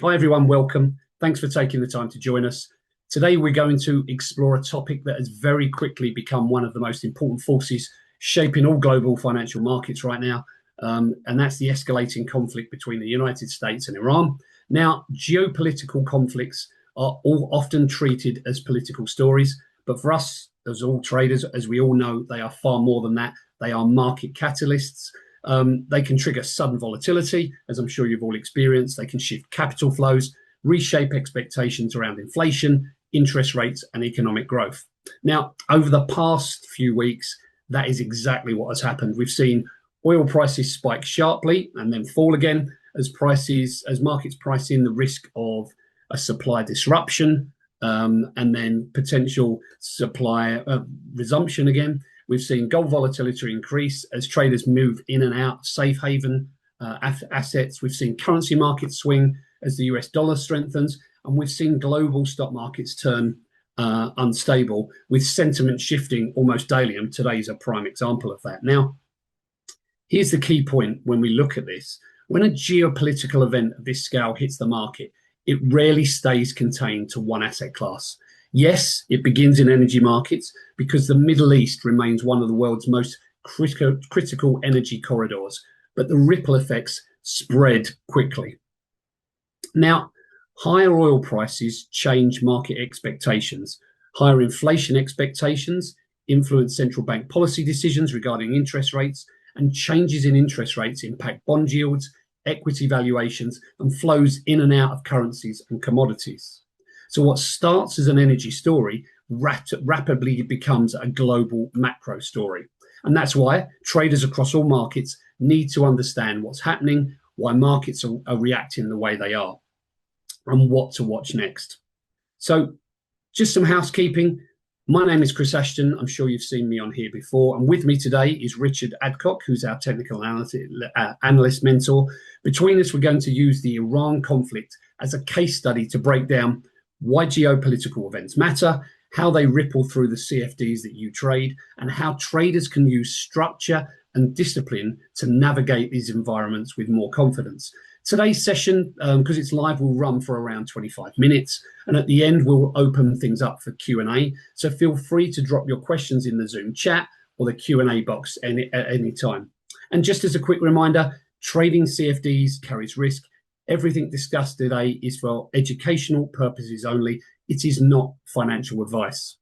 Hi everyone, welcome. Thanks for taking the time to join us. Today we're going to explore a topic that has very quickly become one of the most important forces shaping all global financial markets right now, and that's the escalating conflict between the United States and Iran. Now, geopolitical conflicts are all often treated as political stories, but for us, as all traders, as we all know, they are far more than that. They are market catalysts. They can trigger sudden volatility, as I'm sure you've all experienced. They can shift capital flows, reshape expectations around inflation, interest rates, and economic growth. Now, over the past few weeks, that is exactly what has happened. We've seen oil prices spike sharply and then fall again as markets price in the risk of a supply disruption, and then potential supply resumption again. We've seen gold volatility increase as traders move in and out safe haven assets. We've seen currency markets swing as the US dollar strengthens, and we've seen global stock markets turn unstable, with sentiment shifting almost daily, and today's a prime example of that. Now, here's the key point when we look at this. When a geopolitical event of this scale hits the market, it rarely stays contained to one asset class. Yes, it begins in energy markets because the Middle East remains one of the world's most critical energy corridors, but the ripple effects spread quickly. Now, higher oil prices change market expectations. Higher inflation expectations influence central bank policy decisions regarding interest rates, and changes in interest rates impact bond yields, equity valuations, and flows in and out of currencies and commodities. So what starts as an energy story rapidly becomes a global macro story. And that's why traders across all markets need to understand what's happening, why markets are reacting the way they are, and what to watch next. So just some housekeeping. My name is Chris Ashton. I'm sure you've seen me on here before. And with me today is Richard Adcock, who's our technical analyst mentor. Between us, we're going to use the Iran conflict as a case study to break down why geopolitical events matter, how they ripple through the CFDs that you trade, and how traders can use structure and discipline to navigate these environments with more confidence. Today's session, because it's live, will run for around 25 minutes. And at the end, we'll open things up for Q&A. So feel free to drop your questions in the Zoom chat or the Q&A box at any time. And just as a quick reminder, trading CFDs carries risk. Everything discussed today is for educational purposes only. It is not financial advice.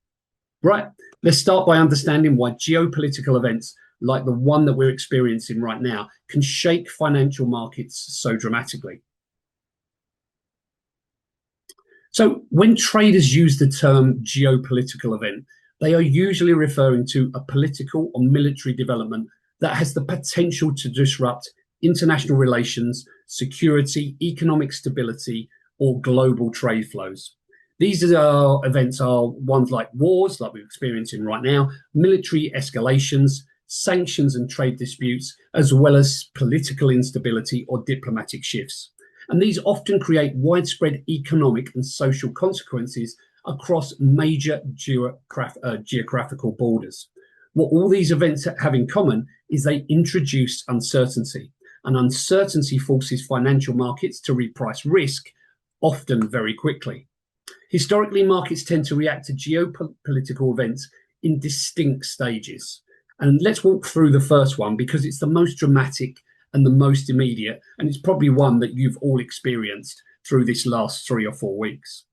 Right, let's start by understanding why geopolitical events like the one that we're experiencing right now can shake financial markets so dramatically. So when traders use the term geopolitical event, they are usually referring to a political or military development that has the potential to disrupt international relations, security, economic stability, or global trade flows. These events are ones like wars, like we're experiencing right now, military escalations, sanctions and trade disputes, as well as political instability or diplomatic shifts. And these often create widespread economic and social consequences across major geographical borders. What all these events have in common is they introduce uncertainty, and uncertainty forces financial markets to reprice risk, often very quickly. Historically, markets tend to react to geopolitical events in distinct stages. And let's walk through the first one because it's the most dramatic and the most immediate, and it's probably one that you've all experienced through this last 3 or 4 weeks.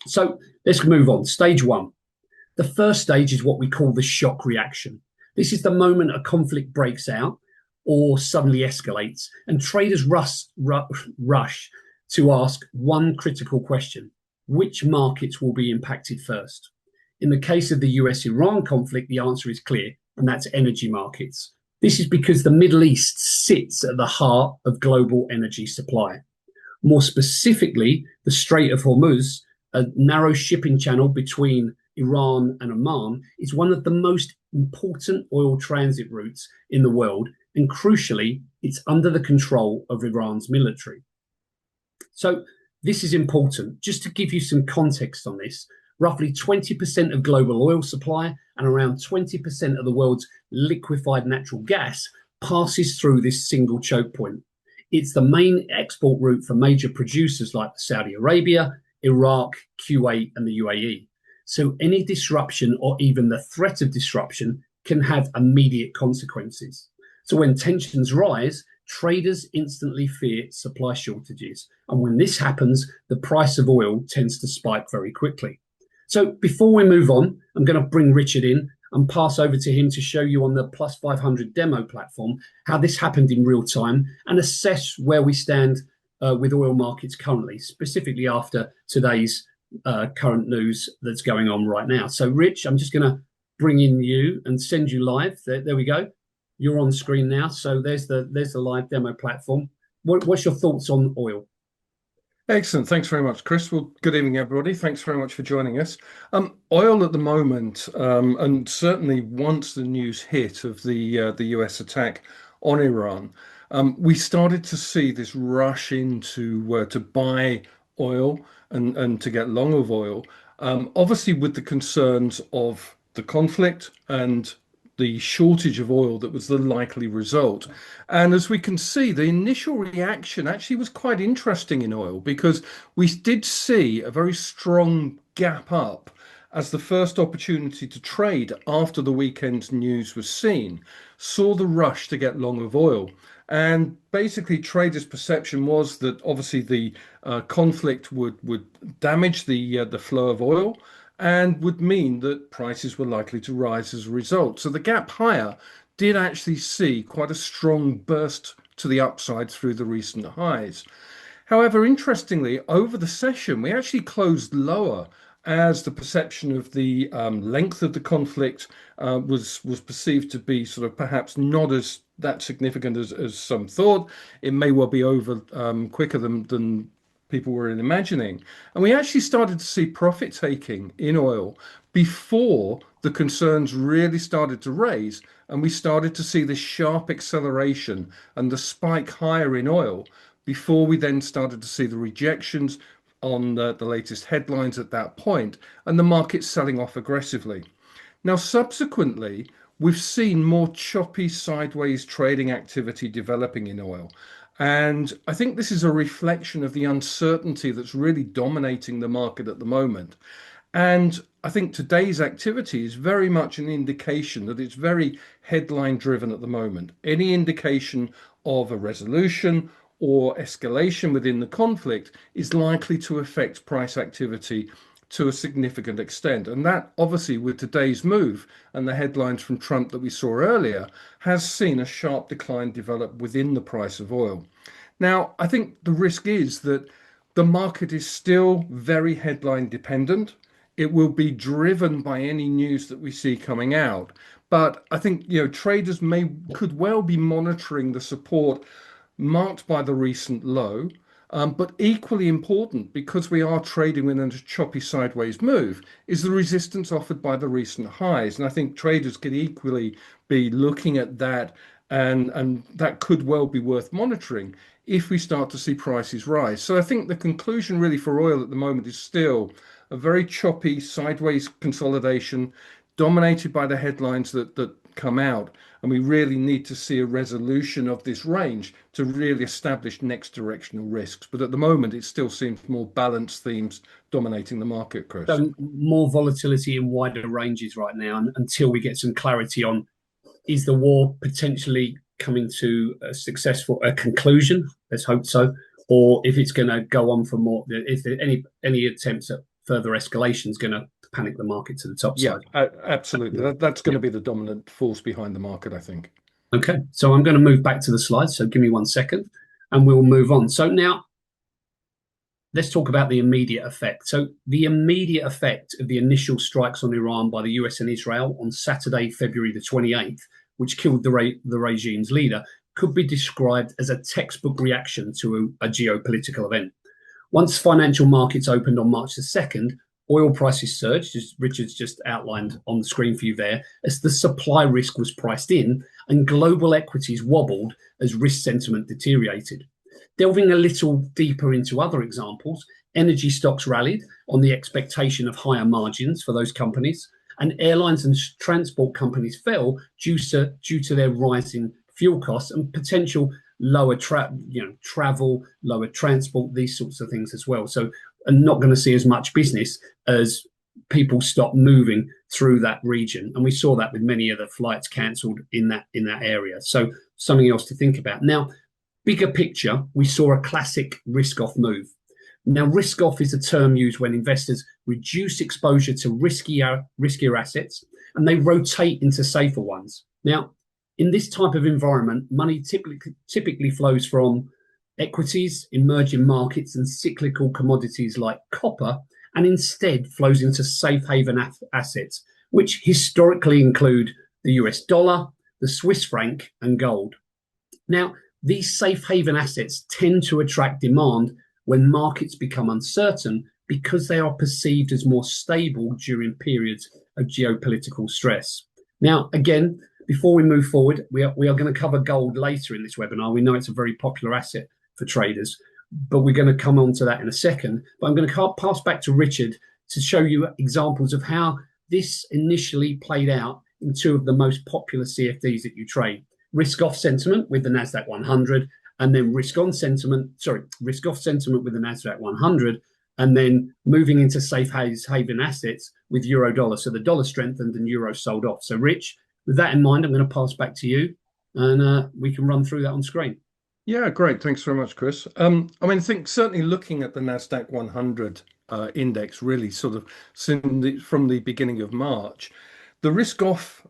So let's move on. Stage one. The first stage is what we call the shock reaction. This is the moment a conflict breaks out or suddenly escalates, and traders rush to ask one critical question: which markets will be impacted first? In the case of the US-Iran conflict, the answer is clear, and that's energy markets. This is because the Middle East sits at the heart of global energy supply. More specifically, the Strait of Hormuz, a narrow shipping channel between Iran and Oman, is one of the most important oil transit routes in the world, and crucially, it's under the control of Iran's military. So this is important. Just to give you some context on this, roughly 20% of global oil supply and around 20% of the world's liquefied natural gas passes through this single choke point. It's the main export route for major producers like Saudi Arabia, Iraq, Kuwait, and the UAE. So any disruption or even the threat of disruption can have immediate consequences. So when tensions rise, traders instantly fear supply shortages. And when this happens, the price of oil tends to spike very quickly. So before we move on, I'm going to bring Richard in and pass over to him to show you on the Plus500 demo platform how this happened in real time and assess where we stand with oil markets currently, specifically after today's current news that's going on right now. So Rich, I'm just going to bring in you and send you live. There we go. You're on screen now. So there's the live demo platform. What's your thoughts on oil? Excellent. Thanks very much, Chris. Well, good evening, everybody. Thanks very much for joining us. Oil at the moment, and certainly once the news hit of the US attack on Iran, we started to see this rush into to buy oil and to get long of oil. Obviously, with the concerns of the conflict and the shortage of oil that was the likely result. And as we can see, the initial reaction actually was quite interesting in oil because we did see a very strong gap up as the first opportunity to trade after the weekend's news was seen, saw the rush to get long of oil. And basically, traders' perception was that obviously the conflict would damage the flow of oil and would mean that prices were likely to rise as a result. So the gap higher did actually see quite a strong burst to the upside through the recent highs. However, interestingly, over the session, we actually closed lower as the perception of the length of the conflict was perceived to be sort of perhaps not as that significant as some thought. It may well be over quicker than people were imagining. And we actually started to see profit taking in oil before the concerns really started to raise. And we started to see this sharp acceleration and the spike higher in oil before we then started to see the rejections on the latest headlines at that point and the market selling off aggressively. Now, subsequently, we've seen more choppy sideways trading activity developing in oil. And I think this is a reflection of the uncertainty that's really dominating the market at the moment. And I think today's activity is very much an indication that it's very headline driven at the moment. Any indication of a resolution or escalation within the conflict is likely to affect price activity to a significant extent. And that obviously with today's move and the headlines from Trump that we saw earlier has seen a sharp decline develop within the price of oil. Now, I think the risk is that the market is still very headline dependent. It will be driven by any news that we see coming out. But I think, traders could well be monitoring the support marked by the recent low. But equally important, because we are trading within a choppy sideways move, is the resistance offered by the recent highs. And I think traders could equally be looking at that, and that could well be worth monitoring if we start to see prices rise. So I think the conclusion really for oil at the moment is still a very choppy sideways consolidation dominated by the headlines that come out. And we really need to see a resolution of this range to really establish next directional risks. But at the moment, it still seems more balanced themes dominating the market, Chris. So more volatility in wider ranges right now until we get some clarity on, is the war potentially coming to a successful conclusion? Let's hope so. Or if it's going to go on for more, if there any attempts at further escalation is going to panic the market to the top side. Absolutely. That's going to be the dominant force behind the market, I think. Okay, so I'm going to move back to the slides. So give me 1 second and we'll move on. So now let's talk about the immediate effect. So the immediate effect of the initial strikes on Iran by the US and Israel on Saturday, February the 28th, which killed the regime's leader, could be described as a textbook reaction to a geopolitical event. Once financial markets opened on March the 2nd, oil prices surged, as Richard's just outlined on the screen for you there, as the supply risk was priced in and global equities wobbled as risk sentiment deteriorated. Delving a little deeper into other examples, energy stocks rallied on the expectation of higher margins for those companies, and airlines and transport companies fell due to their rising fuel costs and potential lower travel, lower transport, these sorts of things as well. So, and not going to see as much business as people stop moving through that region. And we saw that with many of the flights cancelled in that area. So something else to think about. Now, bigger picture, we saw a classic risk-off move. Now, risk-off is a term used when investors reduce exposure to riskier assets and they rotate into safer ones. Now, in this type of environment, money typically flows from equities, emerging markets, and cyclical commodities like copper, and instead flows into safe haven assets, which historically include the US dollar, the Swiss franc, and gold. Now, these safe haven assets tend to attract demand when markets become uncertain because they are perceived as more stable during periods of geopolitical stress. Now, again, before we move forward, we are going to cover gold later in this webinar. We know it's a very popular asset for traders, but we're going to come on to that in a second. But I'm going to pass back to Richard to show you examples of how this initially played out in two of the most popular CFDs that you trade. Risk-off sentiment with the NASDAQ 100, and then risk-off sentiment with the NASDAQ 100, and then moving into safe haven assets with euro dollar. So the dollar strengthened and euro sold off. So Rich, with that in mind, I'm going to pass back to you, and we can run through that on screen. Yeah, great. Thanks very much, Chris. I mean, I think certainly looking at the NASDAQ 100 index, really sort of from the beginning of March, the risk-off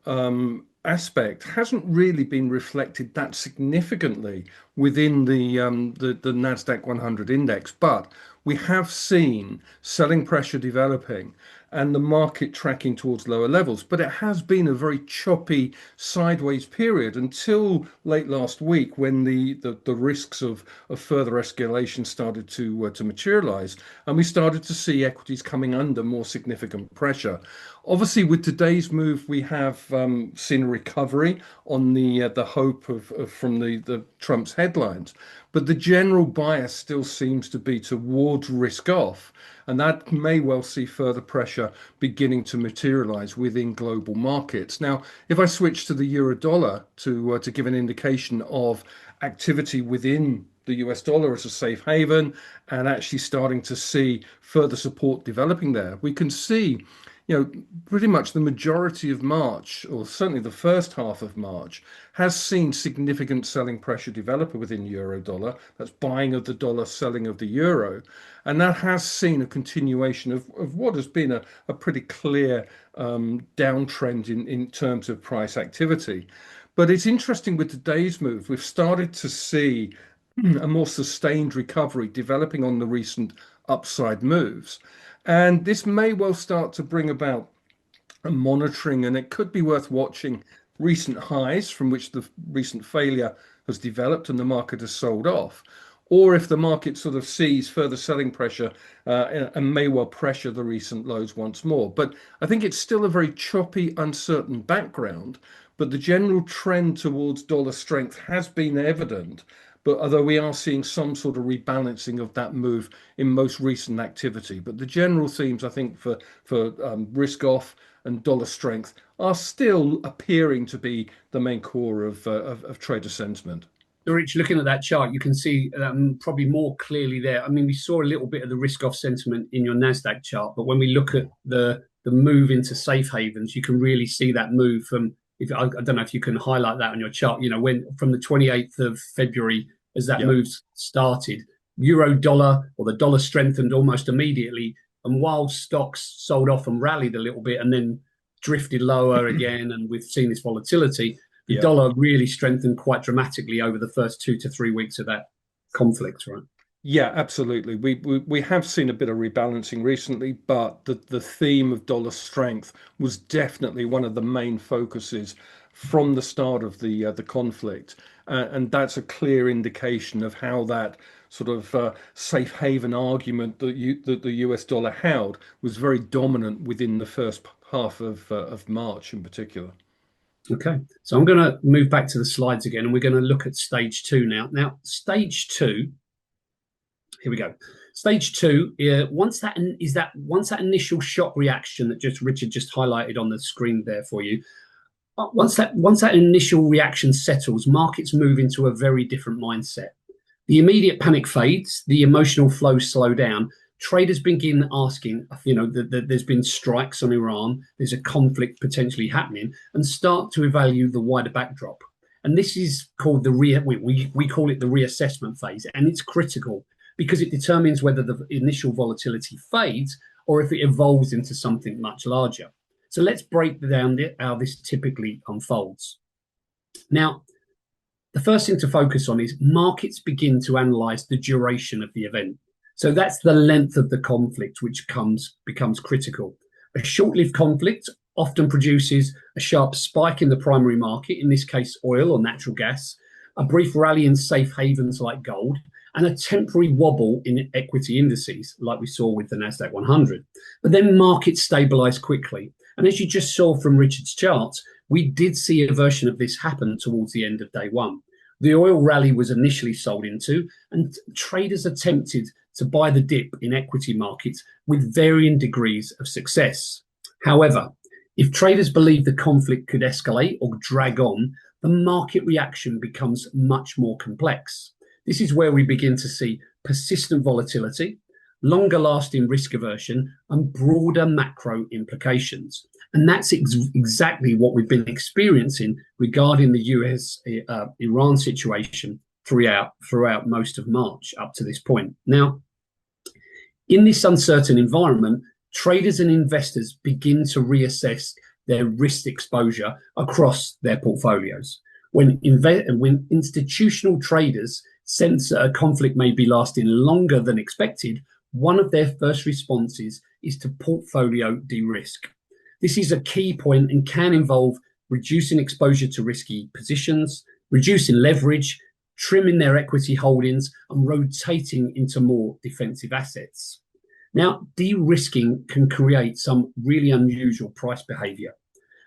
aspect hasn't really been reflected that significantly within the NASDAQ 100 index, but we have seen selling pressure developing and the market tracking towards lower levels. But it has been a very choppy sideways period until late last week when the risks of further escalation started to materialize, and we started to see equities coming under more significant pressure. Obviously, with today's move, we have seen a recovery on the hope from the Trump's headlines, but the general bias still seems to be towards risk off, and that may well see further pressure beginning to materialize within global markets. Now, if I switch to the euro dollar to give an indication of activity within the US dollar as a safe haven and actually starting to see further support developing there, we can see pretty much the majority of March, or certainly the first half of March, has seen significant selling pressure develop within euro dollar. That's buying of the dollar, selling of the euro. And that has seen a continuation of what has been a pretty clear downtrend in terms of price activity. But it's interesting with today's move, we've started to see a more sustained recovery developing on the recent upside moves. And this may well start to bring about a monitoring, and it could be worth watching recent highs from which the recent failure has developed and the market has sold off, or if the market sort of sees further selling pressure and may well pressure the recent lows once more. But I think it's still a very choppy, uncertain background, but the general trend towards dollar strength has been evident. But although we are seeing some sort of rebalancing of that move in most recent activity, but the general themes, I think, for risk off and dollar strength are still appearing to be the main core of trader sentiment. So Rich, looking at that chart, you can see probably more clearly there. I mean, we saw a little bit of the risk-off sentiment in your NASDAQ chart, but when we look at the move into safe havens, you can really see that move from, I don't know if you can highlight that on your chart, when from the 28th of February, as that move started, euro dollar, or the dollar strengthened almost immediately. And while stocks sold off and rallied a little bit and then drifted lower again, and we've seen this volatility, the dollar really strengthened quite dramatically over the first 2 to 3 weeks of that conflict, right? Yeah, absolutely. We have seen a bit of rebalancing recently, but the theme of dollar strength was definitely one of the main focuses from the start of the conflict, and that's a clear indication of how that sort of safe haven argument that the US dollar held was very dominant within the first half of March in particular. Okay, so I'm going to move back to the slides again, and we're going to look at stage two now. Now, stage two. Here we go. Stage two. Once that initial shock reaction that Richard just highlighted on the screen there for you, Once that initial reaction settles, markets move into a very different mindset. The immediate panic fades, the emotional flows slow down. Traders begin asking, there's been strikes on Iran, there's a conflict potentially happening, and start to evaluate the wider backdrop. And this is called we call it the reassessment phase, and it's critical because it determines whether the initial volatility fades or if it evolves into something much larger. So let's break down how this typically unfolds. Now, the first thing to focus on is markets begin to analyze the duration of the event. So that's the length of the conflict, which becomes critical. A short-lived conflict often produces a sharp spike in the primary market, in this case, oil or natural gas, a brief rally in safe havens like gold, and a temporary wobble in equity indices, like we saw with the Nasdaq 100. But then markets stabilize quickly. And as you just saw from Richard's charts, we did see a version of this happen towards the end of day one. The oil rally was initially sold into, and traders attempted to buy the dip in equity markets with varying degrees of success. However, if traders believe the conflict could escalate or drag on, the market reaction becomes much more complex. This is where we begin to see persistent volatility, longer lasting risk aversion, and broader macro implications. And that's exactly what we've been experiencing regarding the US Iran situation throughout most of March up to this point. Now, in this uncertain environment, traders and investors begin to reassess their risk exposure across their portfolios. When institutional traders sense that a conflict may be lasting longer than expected, one of their first responses is to portfolio de-risk. This is a key point and can involve reducing exposure to risky positions, reducing leverage, trimming their equity holdings, and rotating into more defensive assets. Now, de-risking can create some really unusual price behavior.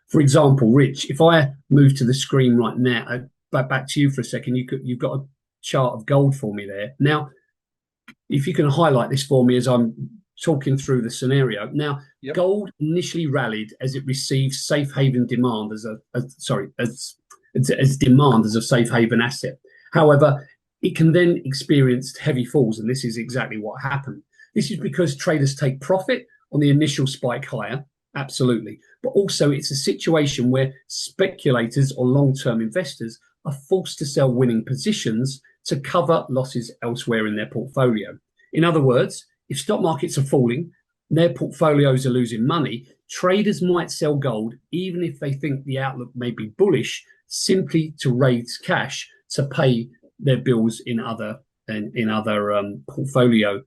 For example, Rich, if I move to the screen right now, back to you for a second, you've got a chart of gold for me there. Now, if you can highlight this for me as I'm talking through the scenario. Now, yep. Gold initially rallied as it received safe haven demand as demand as a safe haven asset. However, it can then experience heavy falls, and this is exactly what happened. This is because traders take profit on the initial spike higher, absolutely, but also it's a situation where speculators or long-term investors are forced to sell winning positions to cover losses elsewhere in their portfolio. In other words, if stock markets are falling, their portfolios are losing money, traders might sell gold even if they think the outlook may be bullish, simply to raise cash to pay their bills in other portfolio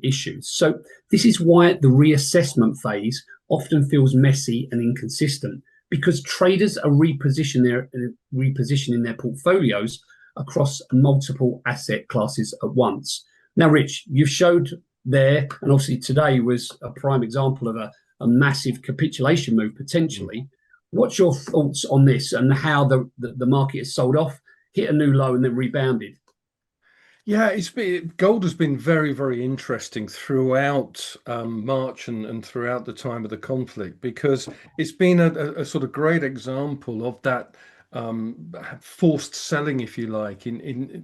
issues. So this is why the reassessment phase often feels messy and inconsistent, because traders are repositioning their portfolios across multiple asset classes at once. Now, Rich, you've showed there, and obviously today was a prime example of a massive capitulation move potentially. What's your thoughts on this and how the market has sold off, hit a new low, and then rebounded? Yeah, gold has been very, very interesting throughout March and throughout the time of the conflict, because it's been a sort of great example of that forced selling, if you like,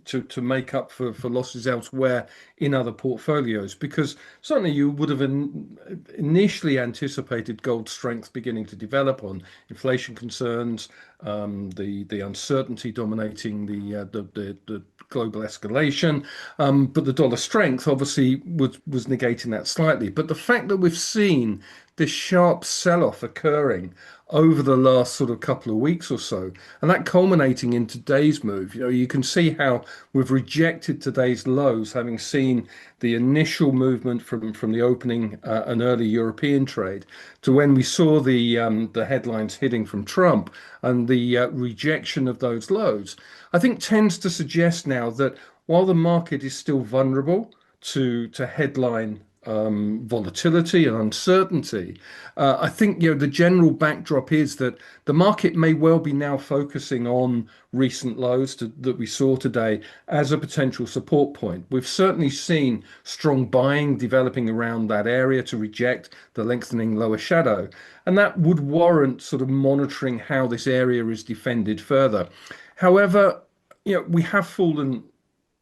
to make up for losses elsewhere in other portfolios. Because certainly you would have initially anticipated gold strength beginning to develop on inflation concerns, the uncertainty dominating the global escalation, but the dollar strength obviously was negating that slightly. But the fact that we've seen this sharp sell-off occurring over the last sort of couple of weeks or so, and that culminating in today's move, you can see how we've rejected today's lows, having seen the initial movement from the opening and early European trade to when we saw the headlines hitting from Trump and the rejection of those lows. I think tends to suggest now that while the market is still vulnerable to headline volatility and uncertainty, I think the general backdrop is that the market may well be now focusing on recent lows that we saw today as a potential support point. We've certainly seen strong buying developing around that area to reject the lengthening lower shadow, and that would warrant sort of monitoring how this area is defended further. However, we have fallen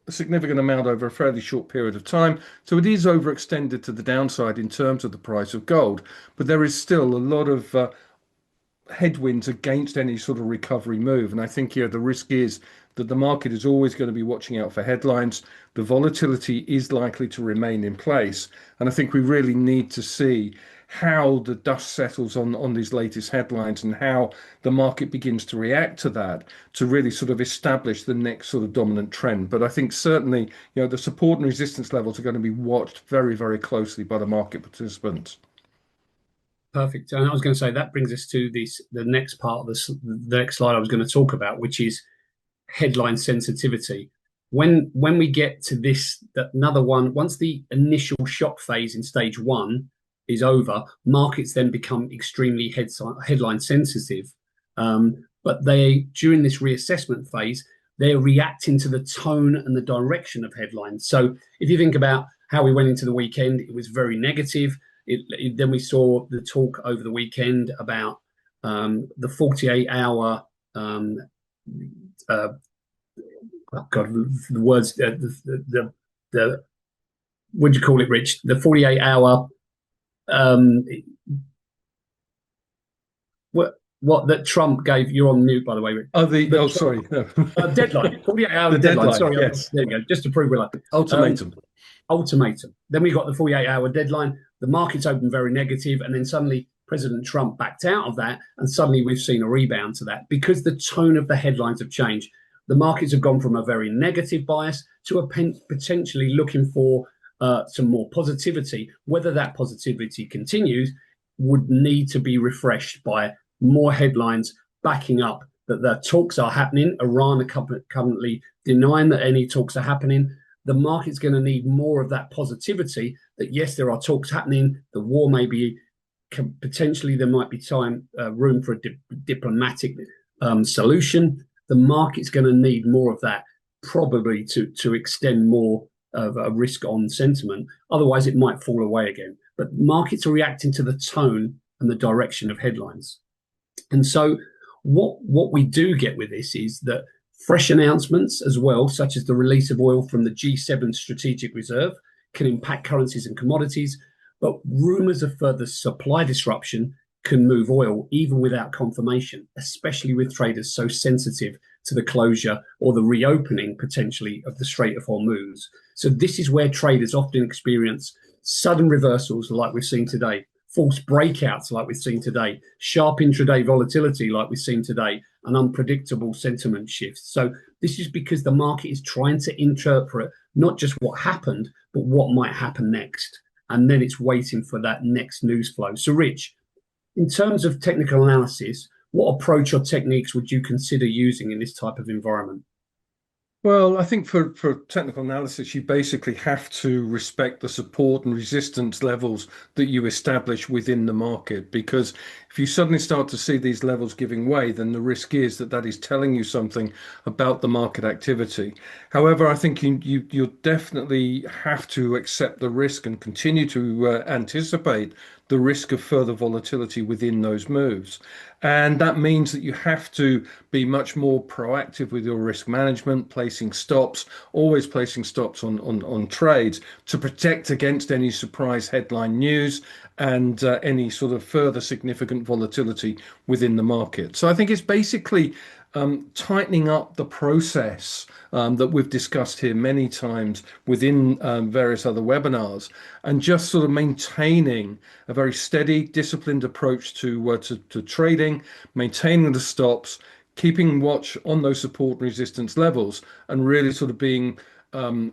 a significant amount over a fairly short period of time. So it is overextended to the downside in terms of the price of gold, but there is still a lot of headwinds against any sort of recovery move. And I think the risk is that the market is always going to be watching out for headlines. The volatility is likely to remain in place. And I think we really need to see how the dust settles on these latest headlines and how the market begins to react to that to really sort of establish the next sort of dominant trend. But I think certainly, the support and resistance levels are going to be watched very, very closely by the market participants. Perfect. And I was going to say that brings us to the next part of the next slide I was going to talk about, which is headline sensitivity. When we get to another one, once the initial shock phase in stage one is over, markets then become extremely headline sensitive. But during this reassessment phase, they're reacting to the tone and the direction of headlines. So if you think about how we went into the weekend, it was very negative. Then we saw the talk over the weekend about the 48-hour. Oh God, the words. The what do you call it, Rich? The 48-hour. What that Trump gave. You're on mute, by the way, Rich. Sorry. Deadline. 48-hour The deadline. deadline. Sorry. Yes. There you go. Just to prove we're like Ultimatum. Ultimatum. Then we got the 48-hour deadline. The markets opened very negative, and then suddenly President Trump backed out of that, and suddenly we've seen a rebound to that because the tone of the headlines have changed. The markets have gone from a very negative bias to a potentially looking for some more positivity. Whether that positivity continues would need to be refreshed by more headlines backing up that the talks are happening. Iran are currently denying that any talks are happening. The market's going to need more of that positivity that, yes, there are talks happening. The war may be potentially, there might be room for a diplomatic solution. The market's going to need more of that, probably to extend more of a risk on sentiment. Otherwise, it might fall away again. But markets are reacting to the tone and the direction of headlines. And so what we do get with this is that fresh announcements as well, such as the release of oil from the G7 Strategic Reserve, can impact currencies and commodities. But rumours of further supply disruption can move oil even without confirmation, especially with traders so sensitive to the closure or the reopening potentially of the Strait of Hormuz. So this is where traders often experience sudden reversals like we've seen today, false breakouts like we've seen today, sharp intraday volatility like we've seen today, and unpredictable sentiment shifts. So this is because the market is trying to interpret not just what happened, but what might happen next. And then it's waiting for that next news flow. So Rich, in terms of technical analysis, what approach or techniques would you consider using in this type of environment? Well, I think for technical analysis, you basically have to respect the support and resistance levels that you establish within the market. Because if you suddenly start to see these levels giving way, then the risk is that that is telling you something about the market activity. However, I think you definitely have to accept the risk and continue to anticipate the risk of further volatility within those moves. And that means that you have to be much more proactive with your risk management, placing stops, always placing stops on trades to protect against any surprise headline news and any sort of further significant volatility within the market. So I think it's basically tightening up the process that we've discussed here many times within various other webinars, and just sort of maintaining a very steady, disciplined approach to trading, maintaining the stops, keeping watch on those support and resistance levels, and really sort of being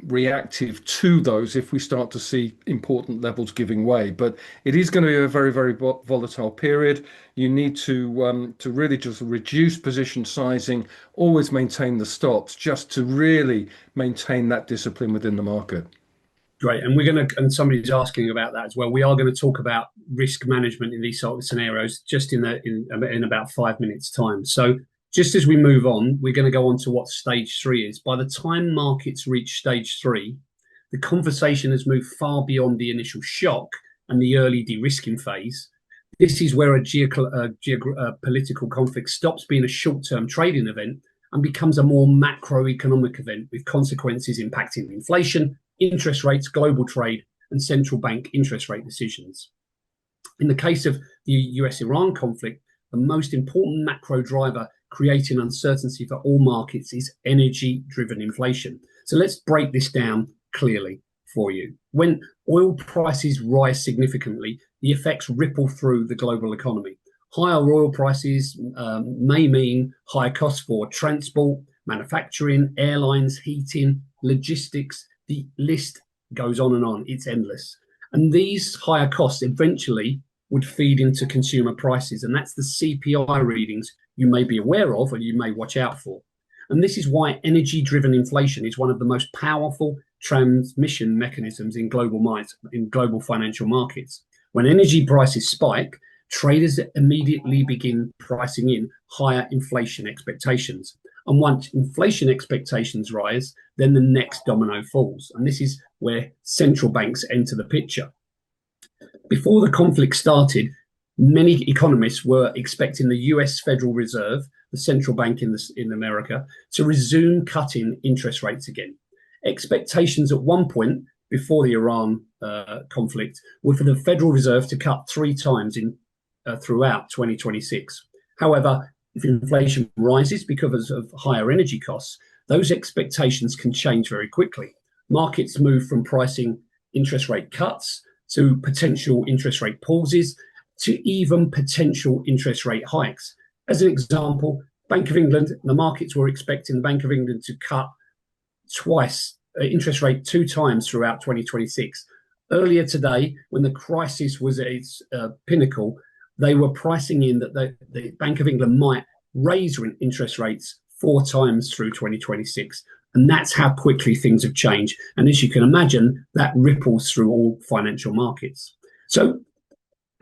reactive to those if we start to see important levels giving way. But it is going to be a very, very volatile period. You need to really just reduce position sizing, always maintain the stops, just to really maintain that discipline within the market. Great. And and somebody's asking about that as well. We are going to talk about risk management in these sort of scenarios just in about 5 minutes time. So just as we move on, we're going to go on to what stage three is. By the time markets reach stage three, the conversation has moved far beyond the initial shock and the early de-risking phase. This is where a geopolitical conflict stops being a short-term trading event and becomes a more macroeconomic event with consequences impacting inflation, interest rates, global trade, and central bank interest rate decisions. In the case of the US-Iran conflict, the most important macro driver creating uncertainty for all markets is energy-driven inflation. So let's break this down clearly for you. When oil prices rise significantly, the effects ripple through the global economy. Higher oil prices may mean higher costs for transport, manufacturing, airlines, heating, logistics. The list goes on and on. It's endless. And these higher costs eventually would feed into consumer prices. And that's the CPI readings you may be aware of or you may watch out for. And this is why energy-driven inflation is one of the most powerful transmission mechanisms in global financial markets. When energy prices spike, traders immediately begin pricing in higher inflation expectations. And once inflation expectations rise, then the next domino falls. And this is where central banks enter the picture. Before the conflict started, many economists were expecting the US Federal Reserve, the central bank in America, to resume cutting interest rates again. Expectations at one point before the Iran conflict were for the Federal Reserve to cut 3 times throughout 2026. However, if inflation rises because of higher energy costs, those expectations can change very quickly. Markets move from pricing interest rate cuts to potential interest rate pauses to even potential interest rate hikes. As an example, Bank of England, the markets were expecting the Bank of England to cut interest rate 2 times throughout 2026. Earlier today, when the crisis was at its pinnacle, they were pricing in that the Bank of England might raise interest rates 4 times through 2026. And that's how quickly things have changed. And as you can imagine, that ripples through all financial markets. So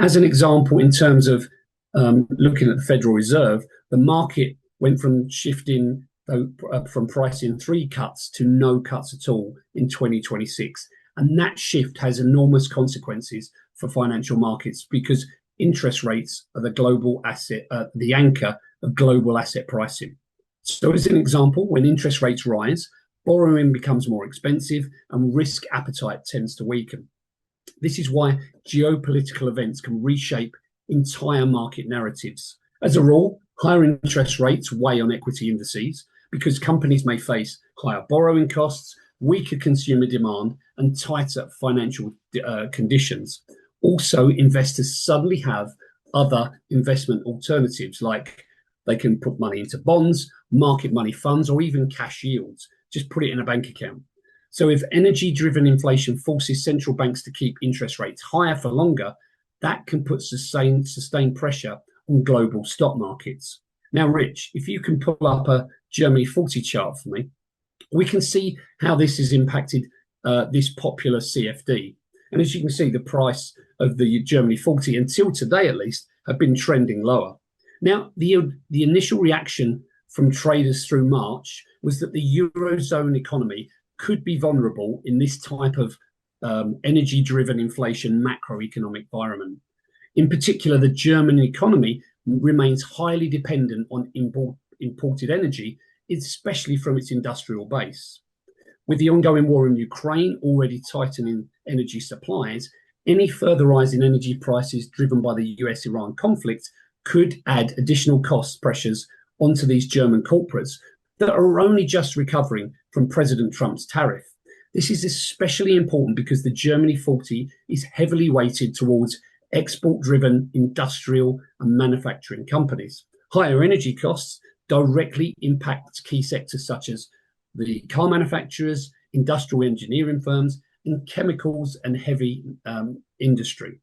as an example, in terms of looking at the Federal Reserve, the market went from shifting from pricing 3 cuts to no cuts at all in 2026. And that shift has enormous consequences for financial markets because interest rates are the anchor of global asset pricing. So as an example, when interest rates rise, borrowing becomes more expensive and risk appetite tends to weaken. This is why geopolitical events can reshape entire market narratives. As a rule, higher interest rates weigh on equity indices because companies may face higher borrowing costs, weaker consumer demand, and tighter financial conditions. Also, investors suddenly have other investment alternatives, like they can put money into bonds, market money funds, or even cash yields. Just put it in a bank account. So if energy-driven inflation forces central banks to keep interest rates higher for longer, that can put sustained pressure on global stock markets. Now, Rich, if you can pull up a Germany 40 chart for me, we can see how this has impacted this popular CFD. And as you can see, the price of the Germany 40, until today at least, have been trending lower. Now, the initial reaction from traders through March was that the Eurozone economy could be vulnerable in this type of energy-driven inflation macroeconomic environment. In particular, the German economy remains highly dependent on imported energy, especially from its industrial base. With the ongoing war in Ukraine already tightening energy supplies, any further rise in energy prices driven by the US-Iran conflict could add additional cost pressures onto these German corporates that are only just recovering from President Trump's tariff. This is especially important because the Germany 40 is heavily weighted towards export-driven industrial and manufacturing companies. Higher energy costs directly impact key sectors such as the car manufacturers, industrial engineering firms, and chemicals and heavy industry.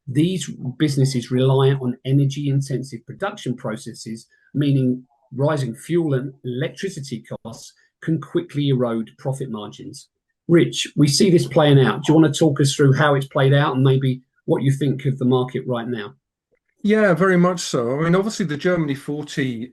These businesses rely on energy-intensive production processes, meaning rising fuel and electricity costs can quickly erode profit margins. Rich, we see this playing out. Do you want to talk us through how it's played out and maybe what you think of the market right now? Yeah, very much so. I mean, obviously, the Germany 40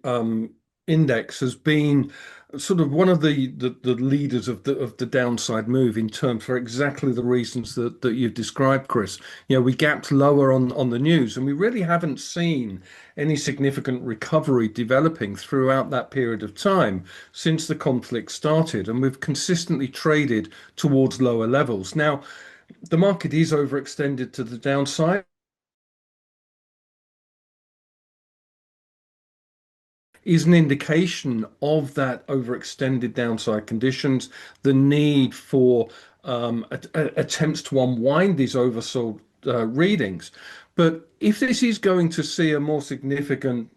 index has been sort of one of the leaders of the downside move in terms for exactly the reasons that you've described, Chris. You know, we gapped lower on the news, and we really haven't seen any significant recovery developing throughout that period of time since the conflict started, and we've consistently traded towards lower levels. Now, the market is overextended to the downside is an indication of that overextended downside conditions, the need for attempts to unwind these oversold readings. But if this is going to see a more significant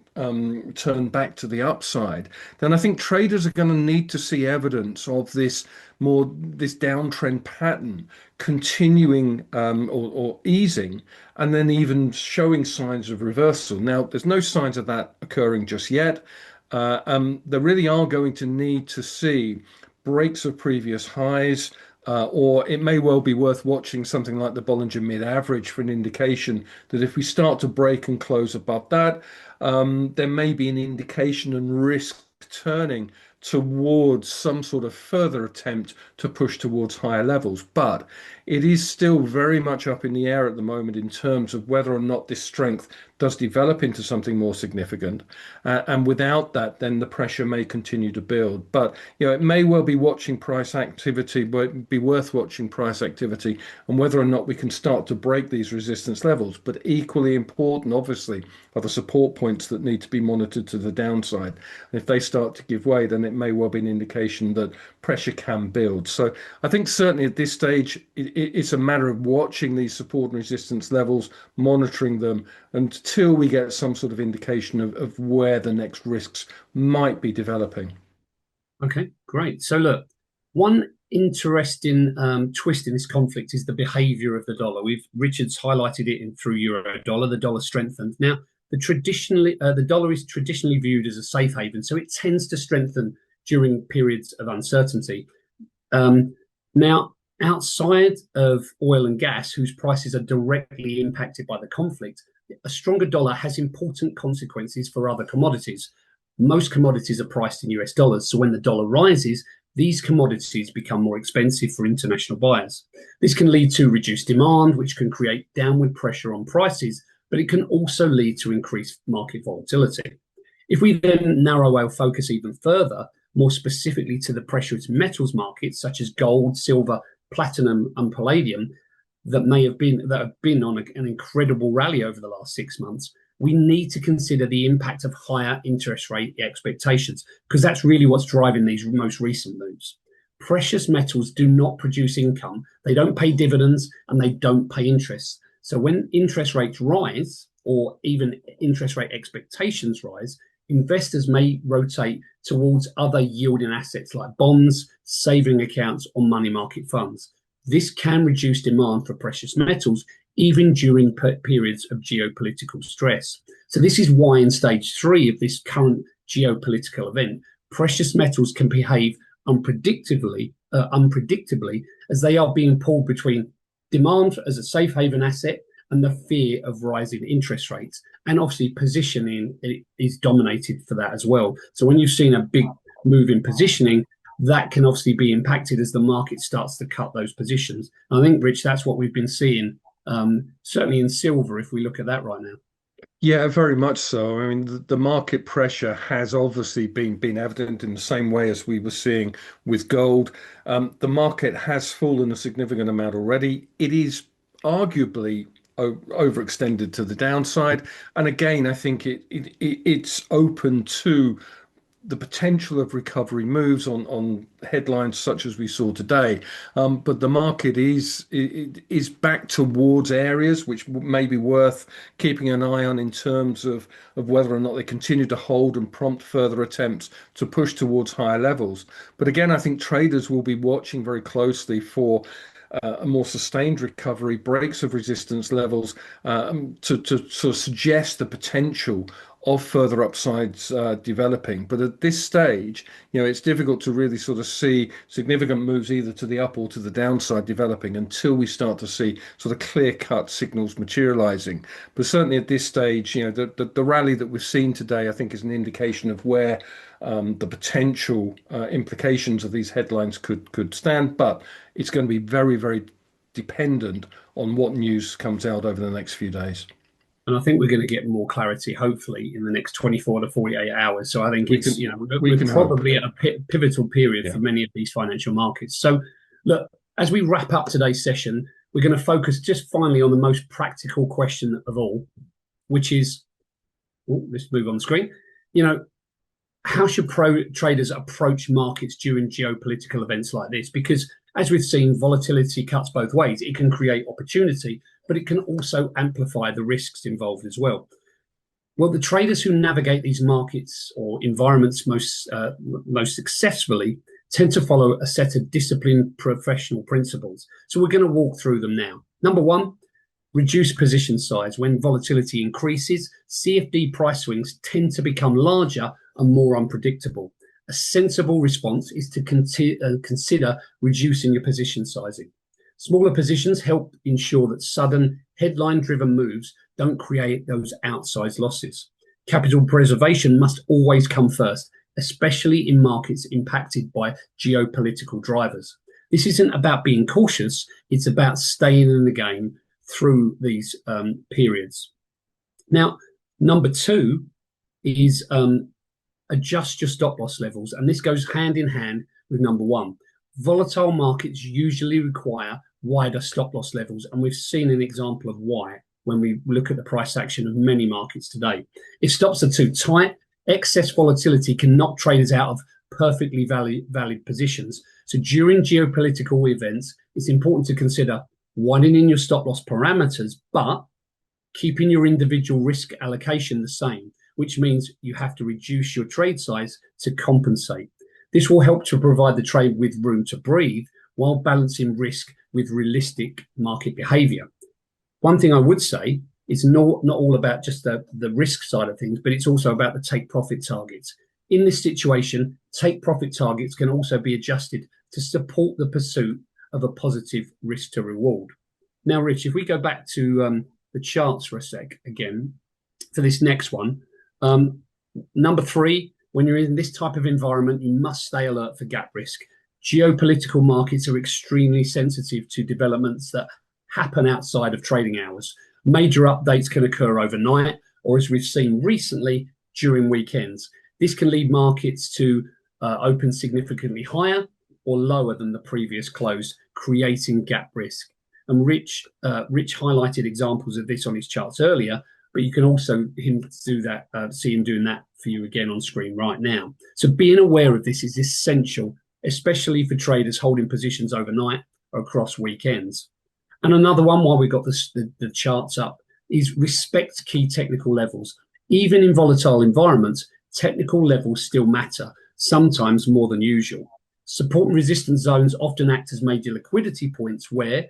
turn back to the upside, then I think traders are going to need to see evidence of this downtrend pattern continuing or easing, and then even showing signs of reversal. Now, there's no signs of that occurring just yet. They really are going to need to see breaks of previous highs, or it may well be worth watching something like the Bollinger Mid Average for an indication that if we start to break and close above that, there may be an indication and risk turning towards some sort of further attempt to push towards higher levels. But it is still very much up in the air at the moment in terms of whether or not this strength does develop into something more significant. And without that, then the pressure may continue to build. But it may well be watching price activity, but be worth watching price activity and whether or not we can start to break these resistance levels. But equally important, obviously, are the support points that need to be monitored to the downside. And if they start to give way, then it may well be an indication that pressure can build. So I think certainly at this stage, it's a matter of watching these support and resistance levels, monitoring them until we get some sort of indication of where the next risks might be developing. Okay, great. So look, one interesting twist in this conflict is the behavior of the dollar. Richard's highlighted it through euro dollar. The dollar strengthened. Now, the dollar is traditionally viewed as a safe haven, so it tends to strengthen during periods of uncertainty. Now, outside of oil and gas, whose prices are directly impacted by the conflict, a stronger dollar has important consequences for other commodities. Most commodities are priced in US dollars, so when the dollar rises, these commodities become more expensive for international buyers. This can lead to reduced demand, which can create downward pressure on prices, but it can also lead to increased market volatility. If we then narrow our focus even further, more specifically to the precious metals markets, such as gold, silver, platinum, and palladium, that have been on an incredible rally over the last 6 months, we need to consider the impact of higher interest rate expectations, because that's really what's driving these most recent moves. Precious metals do not produce income, they don't pay dividends, and they don't pay interest. So when interest rates rise, or even interest rate expectations rise, investors may rotate towards other yielding assets like bonds, saving accounts, or money market funds. This can reduce demand for precious metals, even during periods of geopolitical stress. So this is why in stage 3 of this current geopolitical event, precious metals can behave unpredictably, as they are being pulled between demand as a safe haven asset and the fear of rising interest rates. And obviously positioning is dominated for that as well. So when you've seen a big move in positioning, that can obviously be impacted as the market starts to cut those positions. And I think, Rich, that's what we've been seeing, certainly in silver, if we look at that right now. Yeah, very much so. I mean, the market pressure has obviously been evident in the same way as we were seeing with gold. The market has fallen a significant amount already. It is arguably overextended to the downside, and again, I think it's open to the potential of recovery moves on headlines such as we saw today. But the market is back towards areas which may be worth keeping an eye on in terms of whether or not they continue to hold and prompt further attempts to push towards higher levels. But again, I think traders will be watching very closely for a more sustained recovery, breaks of resistance levels, to sort of suggest the potential of further upsides developing. But at this stage, it's difficult to really sort of see significant moves either to the up or to the downside developing until we start to see sort of clear-cut signals materializing. But certainly at this stage, the rally that we've seen today, I think, is an indication of where the potential implications of these headlines could stand. But it's going to be very, very dependent on what news comes out over the next few days. And I think we're going to get more clarity, hopefully, in the next 24 to 48 hours. So I think We can we're probably hope. at a pivotal period Yeah. for many of these financial markets. So look, as we wrap up today's session, we're going to focus just finally on the most practical question of all, which is, let's move on the screen. How should traders approach markets during geopolitical events like this? Because as we've seen, volatility cuts both ways. It can create opportunity, but it can also amplify the risks involved as well. Well, the traders who navigate these markets or environments most successfully tend to follow a set of disciplined professional principles. So we're going to walk through them now. Number one, reduce position size. When volatility increases, CFD price swings tend to become larger and more unpredictable. A sensible response is to consider reducing your position sizing. Smaller positions help ensure that sudden headline-driven moves don't create those outsized losses. Capital preservation must always come first, especially in markets impacted by geopolitical drivers. This isn't about being cautious, it's about staying in the game through these periods. Now, number two is adjust your stop loss levels, and this goes hand in hand with number one. Volatile markets usually require wider stop loss levels, and we've seen an example of why when we look at the price action of many markets today. If stops are too tight, excess volatility can knock traders out of perfectly valid positions. So during geopolitical events, it's important to consider widening your stop loss parameters, but keeping your individual risk allocation the same, which means you have to reduce your trade size to compensate. This will help to provide the trade with room to breathe while balancing risk with realistic market behavior. One thing I would say is not all about just the risk side of things, but it's also about the take profit targets. In this situation, take profit targets can also be adjusted to support the pursuit of a positive risk to reward. Now, Rich, if we go back to the charts for a sec again, for this next one, number three, when you're in this type of environment, you must stay alert for gap risk. Geopolitical markets are extremely sensitive to developments that happen outside of trading hours. Major updates can occur overnight, or as we've seen recently, during weekends. This can lead markets to open significantly higher or lower than the previous close, creating gap risk. And Rich highlighted examples of this on his charts earlier, but you can also see him doing that for you again on screen right now. So being aware of this is essential, especially for traders holding positions overnight or across weekends. And another one, while we've got the charts up, is respect key technical levels. Even in volatile environments, technical levels still matter, sometimes more than usual. Support and resistance zones often act as major liquidity points where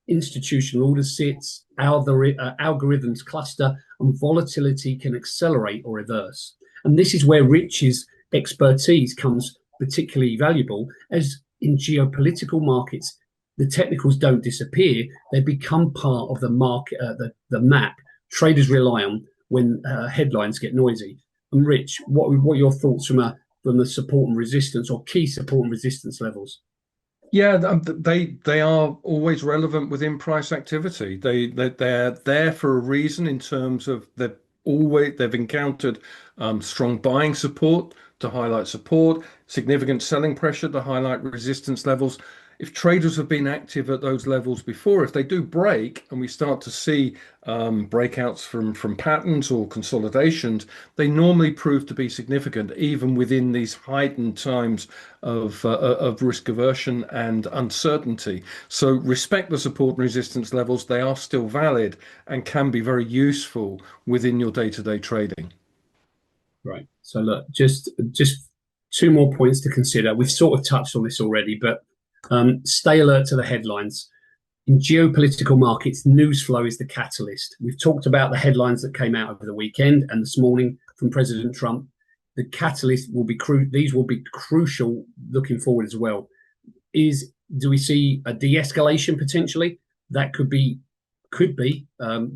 institutional orders sits, algorithms cluster, and volatility can accelerate or reverse. And this is where Rich's expertise comes particularly valuable, as in geopolitical markets, the technicals don't disappear, they become part of the market, the map traders rely on when headlines get noisy. And Rich, what are your thoughts from the support and resistance or key support and resistance levels? Yeah, they are always relevant within price activity. They're there for a reason in terms of they've encountered strong buying support to highlight support, significant selling pressure to highlight resistance levels. If traders have been active at those levels before, if they do break and we start to see breakouts from patterns or consolidations, they normally prove to be significant, even within these heightened times of risk aversion and uncertainty. So respect the support and resistance levels. They are still valid and can be very useful within your day-to-day trading. Right. So look, just two more points to consider. We've sort of touched on this already, but stay alert to the headlines. In geopolitical markets, news flow is the catalyst. We've talked about the headlines that came out over the weekend and this morning from President Trump. The catalyst will be these will be crucial looking forward as well. Do we see a de-escalation potentially? That could be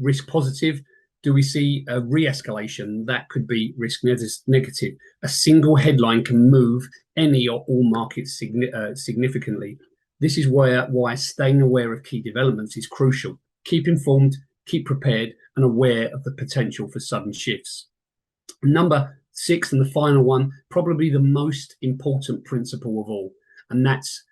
risk positive. Do we see a re-escalation? That could be risk negative. A single headline can move any or all markets significantly. This is why staying aware of key developments is crucial. Keep informed, keep prepared, and aware of the potential for sudden shifts. Number 6, and the final one, probably the most important principle of all, and that's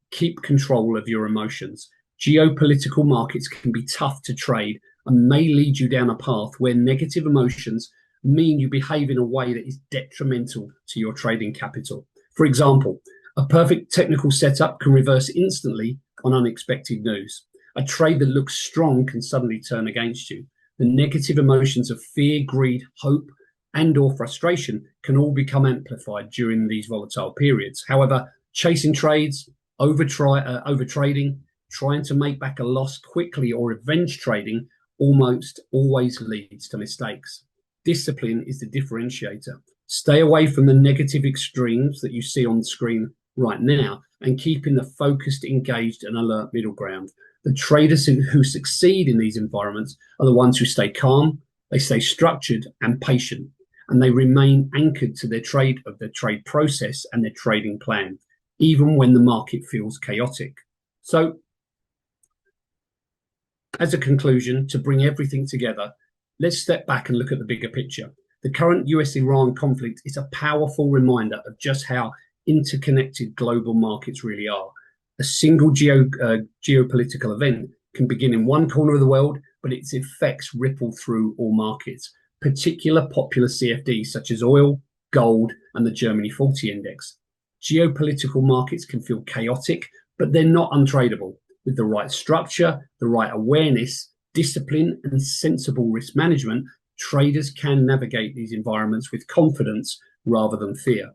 keep control of your emotions. Geopolitical markets can be tough to trade and may lead you down a path where negative emotions mean you behave in a way that is detrimental to your trading capital. For example, a perfect technical setup can reverse instantly on unexpected news. A trade that looks strong can suddenly turn against you. The negative emotions of fear, greed, hope, and/or frustration can all become amplified during these volatile periods. However, chasing trades, overtrading, trying to make back a loss quickly, or revenge trading almost always leads to mistakes. Discipline is the differentiator. Stay away from the negative extremes that you see on the screen right now and keep in the focused, engaged, and alert middle ground. The traders who succeed in these environments are the ones who stay calm, they stay structured and patient, and they remain anchored to their trade process and their trading plan, even when the market feels chaotic. So, as a conclusion, to bring everything together, let's step back and look at the bigger picture. The current US-Iran conflict is a powerful reminder of just how interconnected global markets really are. A single geopolitical event can begin in one corner of the world, but its effects ripple through all markets. Particular popular CFDs such as oil, gold, and the Germany 40 index. Geopolitical markets can feel chaotic, but they're not untradeable. With the right structure, the right awareness, discipline, and sensible risk management, traders can navigate these environments with confidence rather than fear.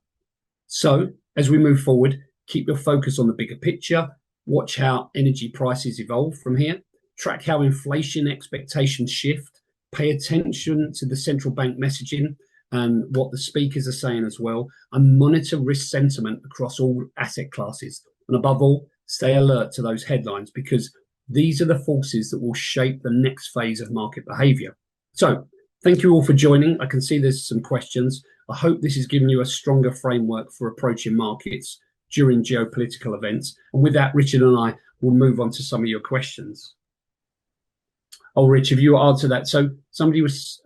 So, as we move forward, keep your focus on the bigger picture, watch how energy prices evolve from here, track how inflation expectations shift, pay attention to the central bank messaging and what the speakers are saying as well, and monitor risk sentiment across all asset classes. And above all, stay alert to those headlines, because these are the forces that will shape the next phase of market behavior. So, thank you all for joining. I can see there's some questions. I hope this has given you a stronger framework for approaching markets during geopolitical events. And with that, Richard and I will move on to some of your questions. Oh, Rich, if you answer that. So somebody was,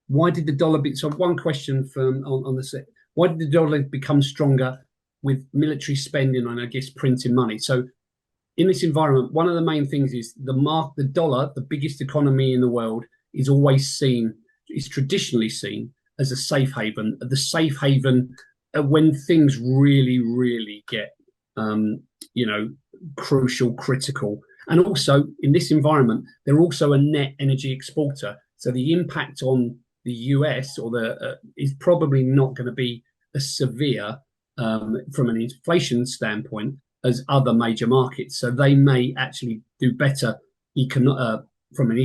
why did the dollar so one question from on the set, why did the dollar become stronger with military spending and, I guess, printing money? So in this environment, one of the main things is the dollar, the biggest economy in the world, is traditionally seen as a safe haven. The safe haven when things really, really get, crucial, critical. And also in this environment, they're also a net energy exporter. So the impact on the US is probably not going to be as severe from an inflation standpoint as other major markets. So they may actually do better from an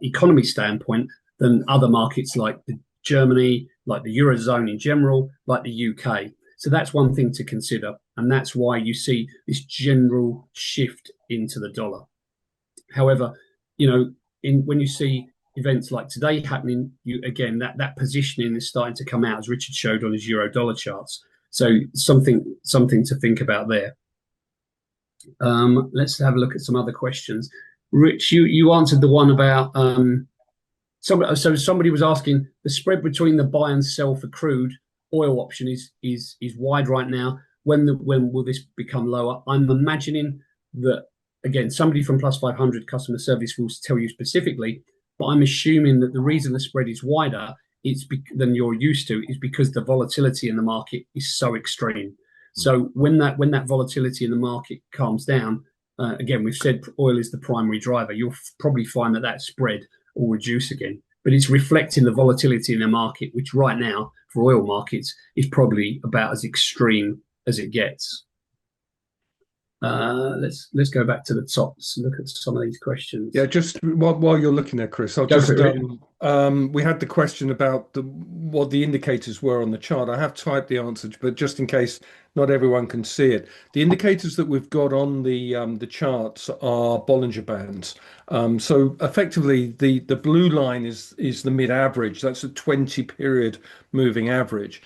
economy standpoint than other markets like Germany, like the Eurozone in general, like the UK. So that's one thing to consider. And that's why you see this general shift into the dollar. However, when you see events like today happening, that positioning is starting to come out, as Richard showed on his euro dollar charts. So something to think about there. Let's have a look at some other questions. Rich, you answered the one about somebody was asking, the spread between the buy and sell for crude oil option is wide right now. When will this become lower? I'm imagining that, again, somebody from Plus500 customer service will tell you specifically, but I'm assuming that the reason the spread is wider than you're used to is because the volatility in the market is so extreme. So when that volatility in the market calms down, again, we've said oil is the primary driver. You'll probably find that spread will reduce again. But it's reflecting the volatility in the market, which right now for oil markets is probably about as extreme as it gets. Let's go back to the top. Let's look at some of these questions. Yeah, just while you're looking there, Chris, I'll Go for just it. we had the question about what the indicators were on the chart. I have typed the answer, but just in case not everyone can see it, the indicators that we've got on the charts are Bollinger Bands. So effectively, the blue line is the mid average. That's a 20 period moving average,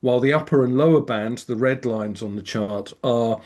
while the upper and lower bands, the red lines on the chart, are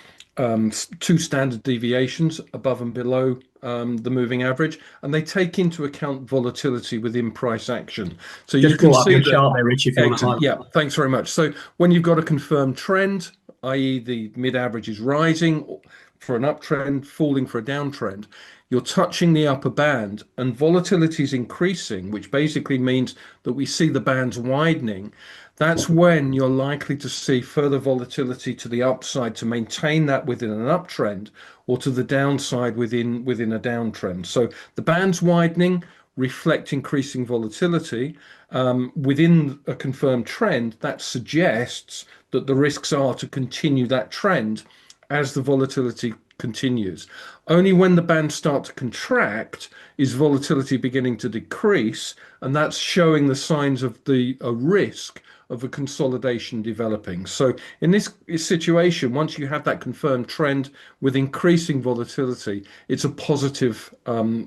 two standard deviations above and below the moving average, and they take into account volatility within price action. So you Just can pull up see your that. chart there, Rich, if you want to Excellent. highlight. Yeah, thanks very much. So when you've got a confirmed trend, i.e., the mid average is rising for an uptrend, falling for a downtrend, you're touching the upper band and volatility is increasing, which basically means that we see the bands widening. That's when you're likely to see further volatility to the upside to maintain that within an uptrend, or to the downside within a downtrend. So the bands widening reflect increasing volatility within a confirmed trend. That suggests that the risks are to continue that trend as the volatility continues. Only when the bands start to contract is volatility beginning to decrease, and that's showing the signs of a risk of a consolidation developing. So in this situation, once you have that confirmed trend with increasing volatility, it's a positive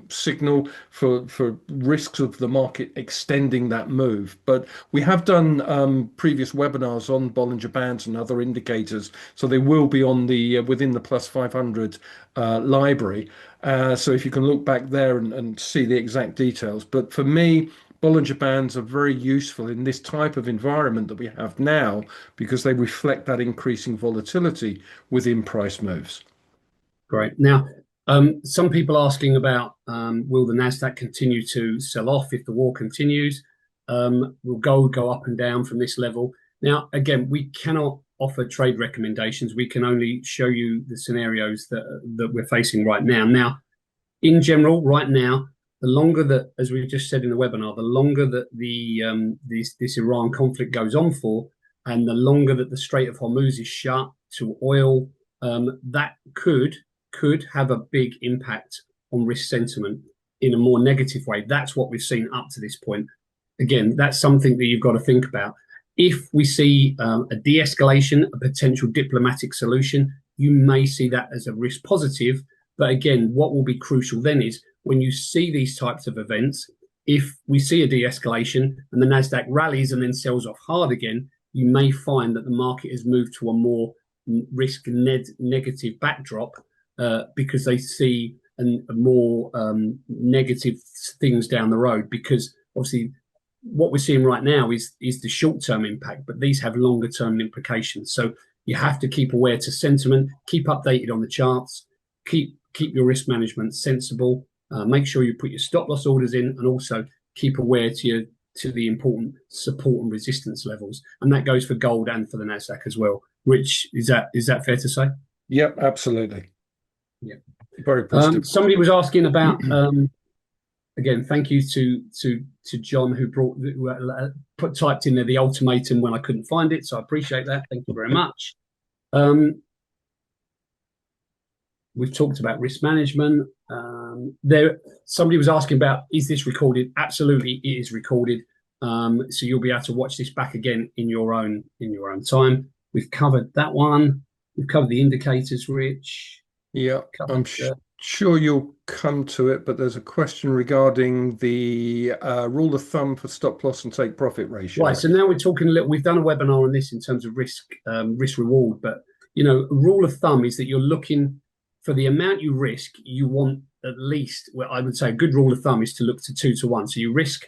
signal for risks of the market extending that move. But we have done previous webinars on Bollinger Bands and other indicators, so they will be on the within the Plus 500 library. So if you can look back there and see the exact details. But for me, Bollinger Bands are very useful in this type of environment that we have now, because they reflect that increasing volatility within price moves. Great. Now, some people asking about will the Nasdaq continue to sell off if the war continues? Will gold go up and down from this level? Now, again, we cannot offer trade recommendations. We can only show you the scenarios that we're facing right now. Now, in general, right now, the longer that, as we just said in the webinar, the longer that this Iran conflict goes on for, and the longer that the Strait of Hormuz is shut to oil, that could have a big impact on risk sentiment in a more negative way. That's what we've seen up to this point. Again, that's something that you've got to think about. If we see a de-escalation, a potential diplomatic solution, you may see that as a risk positive. But again, what will be crucial then is when you see these types of events, if we see a de-escalation and the Nasdaq rallies and then sells off hard again, you may find that the market has moved to a more risk negative backdrop because they see a more negative things down the road. Because obviously, what we're seeing right now is the short-term impact, but these have longer-term implications. So you have to keep aware to sentiment, keep updated on the charts, keep your risk management sensible. Make sure you put your stop loss orders in, and also keep aware to the important support and resistance levels. And that goes for gold and for the Nasdaq as well. Rich, is that fair to say? Yep, absolutely. Yeah, very positive. Somebody was asking about. Again, thank you to John who typed in there the ultimatum when I couldn't find it. So I appreciate that. Thank you very much. We've talked about risk management. Somebody was asking about, is this recorded? Absolutely, it is recorded. So you'll be able to watch this back again in your own time. We've covered that one. We've covered the indicators, Rich. Yeah, I'm sure you'll come to it, but there's a question regarding the rule of thumb for stop loss and take profit ratio. Right. So now we're talking a little. We've done a webinar on this in terms of risk reward, but a rule of thumb is that you're looking for the amount you risk. You want at least, well, I would say a good rule of thumb is to look to 2 to 1. So you risk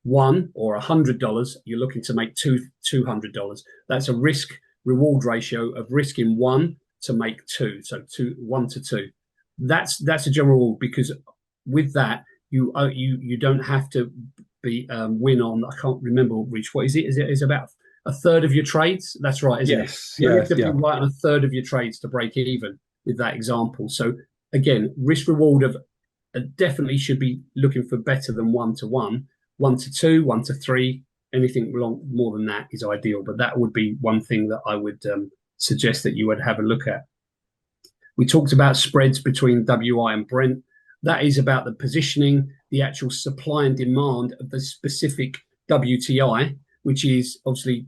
$1 or $100, you're looking to make $200. That's a risk reward ratio of risking 1 to make 2. So 1 to 2. That's a general rule, because with that you don't have to be win on. I can't remember, Rich. What is it? Is it about a third of your trades? That's right, isn't it? You have to be right on a third of your trades to break even with that example. So again, risk reward of definitely should be looking for better than 1 to 1, 1 to 2, 1 to 3. Anything more than that is ideal, but that would be one thing that I would suggest that you would have a look at. We talked about spreads between WI and Brent. That is about the positioning, the actual supply and demand of the specific WTI, which is obviously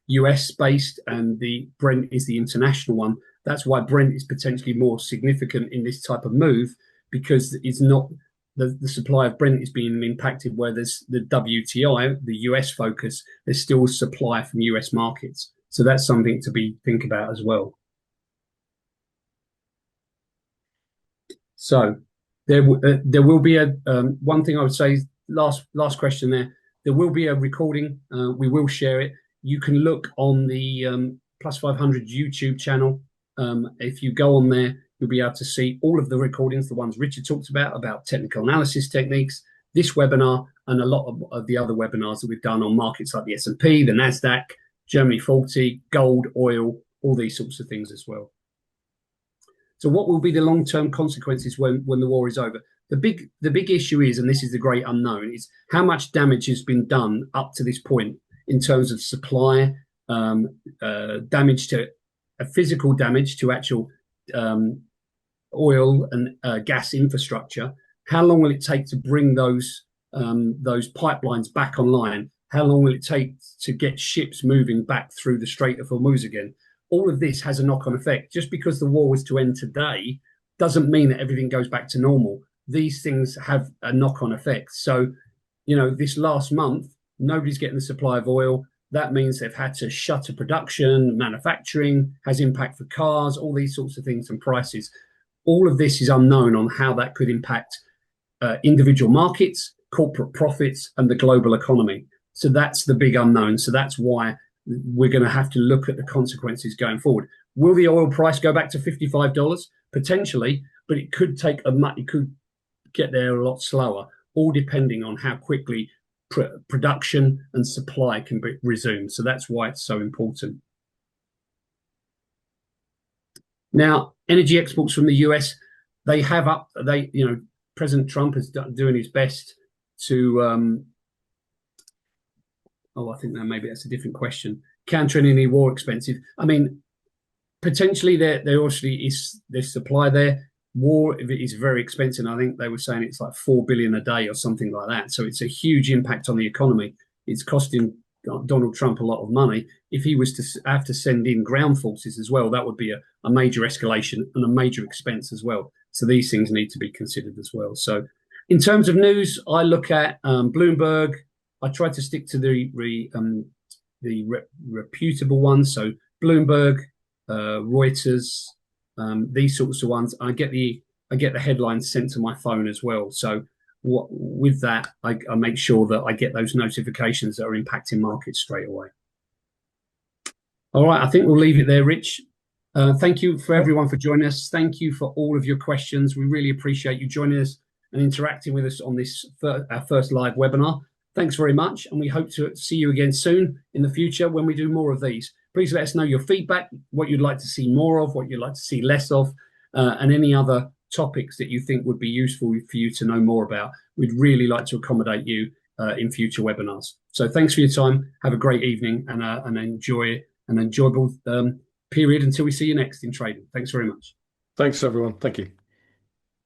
US based, and the Brent is the international one. That's why Brent is potentially more significant in this type of move, because it's not the supply of Brent is being impacted, where there's the WTI, the US focus, there's still supply from US markets. So that's something to think about as well. So there will be a one thing I would say, last question there. There will be a recording. We will share it. You can look on the Plus500 YouTube channel. If you go on there, you'll be able to see all of the recordings, the ones Richard talked about technical analysis techniques, this webinar, and a lot of the other webinars that we've done on markets like the S&P, the NASDAQ, Germany 40, gold, oil, all these sorts of things as well. So what will be the long-term consequences when the war is over? The big issue is, and this is the great unknown, is how much damage has been done up to this point in terms of supply, damage to physical damage to actual oil and gas infrastructure. How long will it take to bring those pipelines back online? How long will it take to get ships moving back through the Strait of Hormuz again? All of this has a knock-on effect. Just because the war was to end today doesn't mean that everything goes back to normal. These things have a knock-on effect. So, this last month, nobody's getting the supply of oil. That means they've had to shutter production, manufacturing, has impact for cars, all these sorts of things, and prices. All of this is unknown on how that could impact individual markets, corporate profits, and the global economy. So that's the big unknown. So that's why we're going to have to look at the consequences going forward. Will the oil price go back to $55? Potentially, but it could it could get there a lot slower, all depending on how quickly production and supply can be resumed. So that's why it's so important. Now, energy exports from the US, President Trump is doing his best to I think that maybe that's a different question. Countering any war expensive. I mean, potentially there obviously is there's supply there. War is very expensive. I think they were saying it's like $4 billion a day or something like that. So it's a huge impact on the economy. It's costing Donald Trump a lot of money. If he was to have to send in ground forces as well, that would be a major escalation and a major expense as well. So these things need to be considered as well. So in terms of news, I look at Bloomberg. I try to stick to the reputable ones. So Bloomberg, Reuters, these sorts of ones. I get the headlines sent to my phone as well. So with that, I make sure that I get those notifications that are impacting markets straight away. All right, I think we'll leave it there, Rich. Thank you for everyone for joining us. Thank you for all of your questions. We really appreciate you joining us and interacting with us on this our first live webinar. Thanks very much, and we hope to see you again soon in the future when we do more of these. Please let us know your feedback, what you'd like to see more of, what you'd like to see less of, and any other topics that you think would be useful for you to know more about. We'd really like to accommodate you in future webinars. So thanks for your time. Have a great evening and an enjoyable period until we see you next in trading. Thanks very much. Thanks, everyone. Thank you.